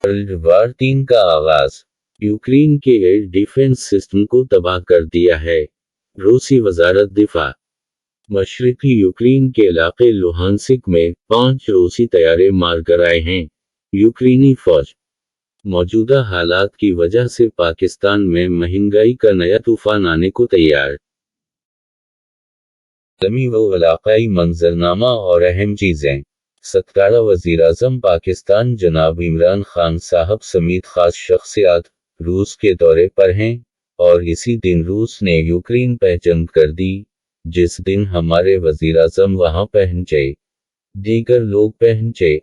World war 3 का आगाज Ukraine के एयर डिफेंस सिस्टम को तबाह कर दिया है। रूसी वजारत दिफा। मशरकी यूक्रेन के इलाके लुहानसिक में 5 रूसी तैयारे मार गिराए हैं। यूक्रेनी फौज मौजूदा हालात की वजह से पाकिस्तान में महंगाई का नया तूफान आने को तैयार। आलमी व इलाकाई मंजरनामा और अहम चीजें। 17 वज़ीर-ए-आज़म पाकिस्तान जनाब इमरान खान साहब समेत खास शख्सियात रूस के दौरे पर हैं, और इसी दिन रूस ने यूक्रेन पर जंग कर दी, जिस दिन हमारे वज़ीर-ए-आज़म वहां पहुंचे, दीगर लोग पहुंचे।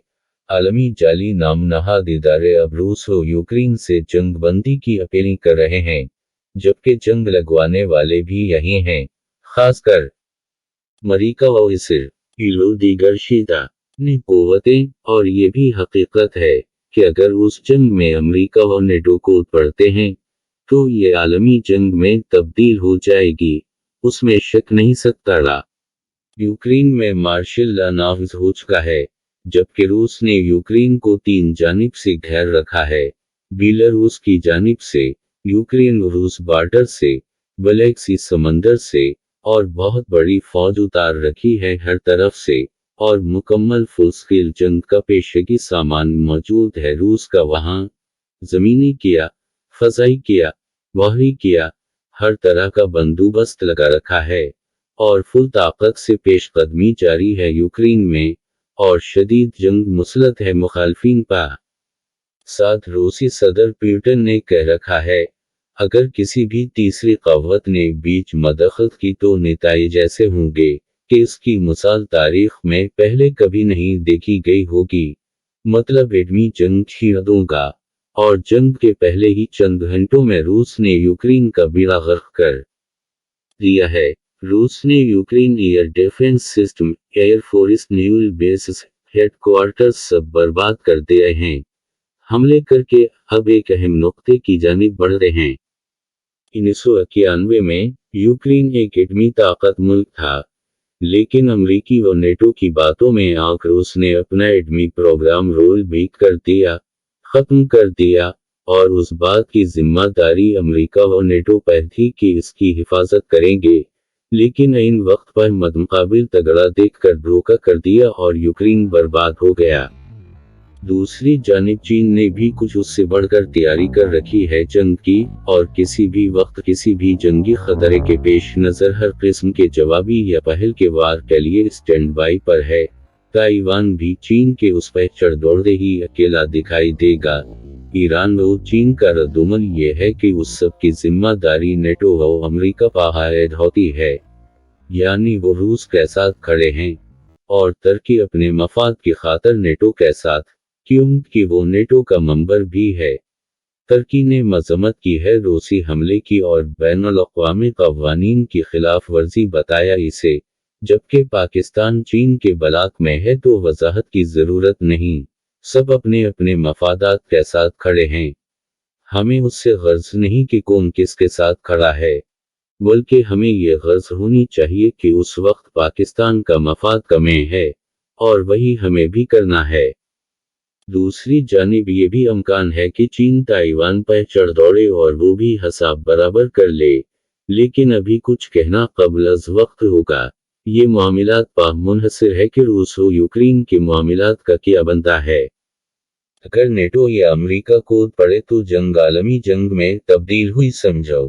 आलमी जाली नाम नहाद इदारे अब रूस व यूक्रेन से जंग बंदी की अपील कर रहे हैं, जबकि जंग लगवाने वाले भी यही हैं, खासकर अमरीका व इसराइल दीगर शीता ने कुव्वतें। और ये भी हकीकत है कि अगर उस जंग में अमरीका व नेटो कूद पड़ते हैं, तो ये आलमी जंग में तब्दील हो जाएगी, उसमें शक नहीं सकता रहा। यूक्रेन में मार्शल लॉ नाफिज हो चुका है, जबकि रूस ने यूक्रेन को 3 जानिब से घेर रखा है। बेलारूस की जानिब से, यूक्रेन रूस बॉर्डर से, ब्लैक सी समंदर से, और बहुत बड़ी फौज उतार रखी है हर तरफ से, और मुकम्मल फुल स्केल जंग का पेशगी सामान मौजूद है रूस का वहां। जमीनी किया, फजाई किया, बहरी किया, हर तरह का बंदोबस्त लगा रखा है, और फुल ताकत से पेशकदमी जारी है यूक्रेन में, और शदीद जंग मुसलत है मुखालफिन पर। साथ रूसी सदर पुतिन ने कह रखा है, अगर किसी भी तीसरी क़व्वत ने बीच मदखल की तो नतीजे ऐसे होंगे कि इसकी मिसाल तारीख में पहले कभी नहीं देखी गई होगी। मतलब एटमी जंग छिड़ दूंगा। और जंग के पहले ही चंद घंटों में रूस ने यूक्रेन का बेड़ा गर्क कर दिया है। रूस ने Ukraine air defence system, air force, naval basis, headquarters सब बर्बाद कर दिए हैं। हमले करके अब एक अहम नुक्ते की जानिब बढ़ रहे हैं। 1991 में यूक्रेन एक एटमी ताकत मुल्क था, लेकिन अमरीकी व नेटो की बातों में आकर उसने अपना एटमी प्रोग्राम रोल बैक कर दिया, खत्म कर दिया, और उस बात की जिम्मेदारी अमरीका व नेटो पर थी कि इसकी हिफाजत करेंगे, लेकिन इन वक्त पर मदमुकाबिल तगड़ा देखकर धोखा कर दिया और यूक्रेन बर्बाद हो गया। दूसरी जानिब चीन ने भी कुछ उससे बढ़कर तैयारी कर रखी है जंग की, और किसी भी वक्त किसी भी जंगी खतरे के पेश नज़र हर किस्म के जवाबी या पहल के वार के लिए स्टैंड बाई पर है। ताइवान भी चीन के उस पर चढ़ दौड़ते ही अकेला दिखाई देगा। ईरान व चीन का रद्दुमल ये है कि उस सब की जिम्मेदारी नेटो व अमरीका पर आयद होती है, यानी वो रूस के साथ खड़े हैं, और तुर्की अपने मफाद की खातर नेटो के साथ, क्योंकि वो नेटो का मेंबर भी है। तुर्की ने मजम्मत की है रूसी हमले की और बैनुल-अक़वामी क़वानीन की खिलाफ वर्जी बताया इसे, जबकि पाकिस्तान चीन के बलाक में है तो वजाहत की ज़रूरत नहीं, सब अपने अपने मफादात के साथ खड़े हैं। हमें उससे गर्ज नहीं कि कौन किसके साथ खड़ा है, बल्कि हमें ये गर्ज होनी चाहिए कि उस वक्त पाकिस्तान का मफाद कमें है, और वही हमें भी करना है। दूसरी जानिब ये भी इम्कान है कि चीन ताइवान पर चढ़ दौड़े और वो भी हिसाब बराबर कर ले, लेकिन अभी कुछ कहना क़ब्ल अज़ वक्त होगा। ये मामलात पर मुनहसर है कि रूस व यूक्रेन के मामलात का क्या बनता है। अगर नेटो या अमरीका कूद पड़े तो जंग आलमी जंग में तब्दील हुई समझो।